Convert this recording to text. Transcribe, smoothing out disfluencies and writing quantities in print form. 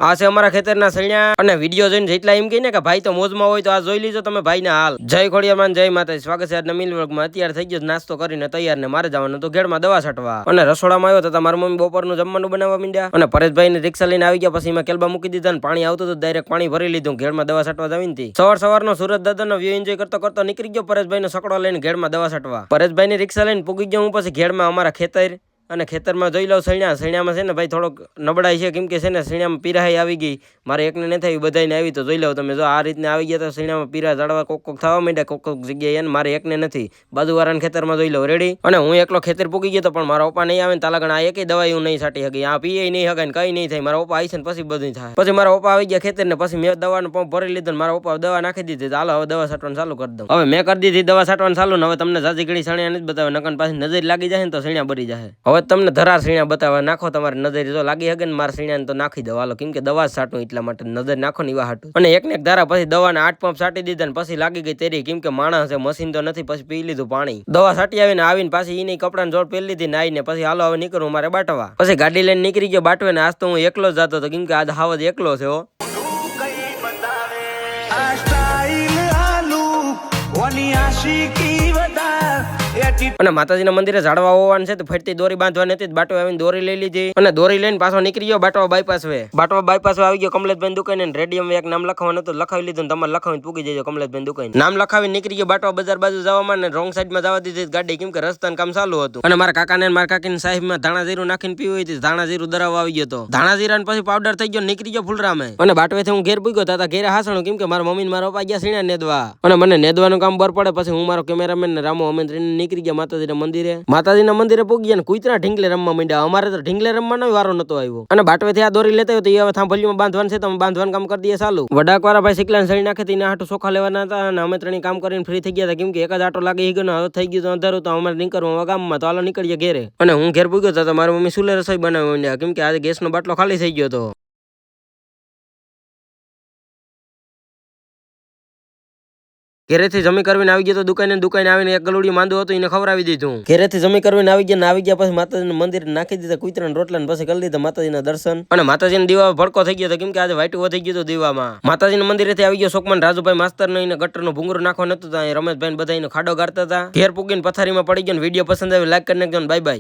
આ છે અમારા ખેતરના સણ્યા અને વિડીયો જોઈને જેટલા એમ કહે ને કે ભાઈ તો મોજમાં હોય તો આ જોઈ લીજો તમે ભાઈ ના હાલ. જય ખોડિયામાં જય માતાજી. સ્વાગત છે આજના મિલ વર્ગમાં. અત્યારે થઈ ગયો નાસ્તો કરીને તૈયાર ને મારે જવાનું તો ઘેડમાં દવા છાંટવા અને રસોડામાં આવ્યો તો મારા મમ્મી બપોરનું જમવાનું બનાવવા માંડ્યા અને પરેશભાઈ ને રિક્ષા લઈને આવી ગયા. પછી એમાં કેલબા મૂકી દીધા અને પાણી આવતું તો ડાયરેક્ટ પાણી ભરી લીધું. ઘેડમાં દવા છાંટવા જવાની સવારનો સુરત દાદાનો વ્યૂ એન્જોય કરતો નીકળી ગયો પરેશભાઈ નો સકડો લઈને ઘેડમાં દવા છાંટવા. પરેશભાઈ ની રિક્ષા લઈને પૂગી ગયો હું પછી ઘેડમાં અમારા ખેતર અને ખેતરમાં જોઈ લઉં સણ્યામાં છે ને ભાઈ થોડોક નબળાઈ છે કેમ કે છે ને સણ્યામાં પીરાઈ આવી ગઈ. મારે એકને નથી આવી બધાને આવી તો જોઈ લઉં તમે જો આ રીતને આવી ગયા તો સણ્યામાં પીરા ઝાડવા કોક થવા માંડ્યા કોક જગ્યાએ એને મારે એકને નથી. બાજુવાળાના ખેતરમાં જોઈ લઉં રેડી. અને હું એકલો ખેતર પૂગી ગયો તો પણ મારા પપ્પા નહીં આવે ને તાલાગણ આ એકેય દવા હું નહીં છાંટી શકી. આ પીએ નહીં હગાય ને કઈ નહીં થાય. મારા પપ્પા આવી છે ને પછી બધું થાય. પછી મારા પપ્પા આવી ગયા ખેતર ને પછી મેં દવાનો પંપ ભરી લીધો ને મારા પપ્પા દવા નાખી દીધી. હાલો હવે દવા છાંટવાનું ચાલુ કરી દઉં. હવે મેં કરી દીધી દવા છાંટવાનું ચાલુ ને હવે તમને જાજી ઘડી સણ્યા નથી બતાવે નકન પાછી નજર લાગી જાય ને તો સણ્યા બરી જાય. હવે તમને ધરાર સણ્યા બતાવવા નાખો તમારી નજર જો લાગી હગે ને મારા સણ્યા તો નાખી દો હાલો કેમ કે દવા છાંટું એટલા માટે નજર નાખો ને એવા હાટું. અને એકને એક ધારા પછી દવાના 8 પંપ છાંટી દીધા ને પછી લાગી ગઈ તેરી કેમ કે માણસ છે મશીન તો નથી. પછી પી લીધું પાણી દવા છાંટી આવીને પાછી એને કપડાને જોડ પહેરી લીધી નાઈને પછી હાલો હવે નીકળું મારે બાટવા. પછી ગાડી લઈને નીકળી ગયો બાટવે ને આજ તો હું એકલો જ જતો હતો કેમ કે આજ હાવજ એકલો છે હો. અને માતાજીના મંદિરે ઝાડવા હોવાનું છે તો ફરતી દોરી બાંધવાની હતી. બાટો આવીને દોરી લઈ લીધી અને દોરી લઈને પાછો નીકળી ગયો Batwa bypass way. Batwa bypass આવી ગયો કમલેશભાઈ દુકાને રેડિયમ એક નામ લખવાનું હતું લખાવી લીધું ને તમારે લખાવીને પૂગી જજો કમલેશભાઈ દુકાને. નામ લખાવીને નીકળી ગયો બાટવા બજાર બાજુ જવામાં ને રોંગ સાઈડમાં જવા દીધી ગાડી કેમ કે રસ્તાનું કામ ચાલુ હતું. અને મારા કાકાને મારા કાકીની સાહેબમાં ધાણા જીરું નાખીને પીવી હતી. ધાણા જીરું દરાવા આવી ગયો તો ધાણા જીરા પછી પાવડર થઈ ગયો નીકળી ગયો ફૂલરામે. અને બાટવેથી હું ઘેર પૂગ્યો હતા ઘેર હાસણું કેમ કે મારા મમ્મી ને મારા પપ્પા ગયા સીણા નેદવા અને મને નેદવાનું કામ બર પડે. પછી હું મારો કેમેરામેન ને રામો અમે નીકળી ગયા માતાજીના મંદિરે પૂગ્યા ને કુતરા ઢીંગલે રમવા માંડ્યા. અમારે તો ઢીંગલે રમવાનો વારો નતો આવ્યો. અને બાટવેથી આ દોરી લેતા હોય તો હવે થાંભલીમાં બાંધવાનું છે તો બાંધવાનું કામ કરી દઈએ ચાલુ. વડાક વાળા ભાઈ સિકલાને સળી નાખી હતી હાટું ચોખા લેવાના હતા અને અમે ત્રણેય કામ કરીને ફ્રી થઈ ગયા હતા કેમ કે એક જ આટો લાગી ગયો ને હવે થઈ ગયું તો અંધારું તો અમારે નીકળવું ગામમાં તો હાલો નીકળીએ ઘેરે. અને હું ઘેર પૂગ્યો હતો તો મારી મમ્મી સુલે રસોઈ બનાવવા માંડ્યા કેમ કે આજે ગેસનો બાટલો ખાલી થઈ ગયો હતો. ઘેરેથી જમી કરીને આવી ગયા તો દુકાને આવીને એક ગલુડી માંદો હતો એને ખવડાવી દીધું. ઘેરેથી જમી કરીને આવી ગયા પછી માતાજીના મંદિર નાખી દીધા કુતરાના રોટલા પછી કરી દીધા માતાજીના દર્શન. અને માતાજીના દીવા ભડકો થઈ ગયો હતો કેમ કે આજે વાઈટ વધી ગયું હતું દીવામાં. માતાજીના મંદિરેથી આવી ગયો શોકમાન રાજુભાઈ માસ્તર ને ગટરનું ભૂંગરું નાખવા નતું રમેશભાઈ બધા ખાડો ગાળતા હતા. ઘેર પૂગીને પથારીમાં પડી ગયો. વિડીયો પસંદ આવે લાઈક કરી નાખજો. Bye bye.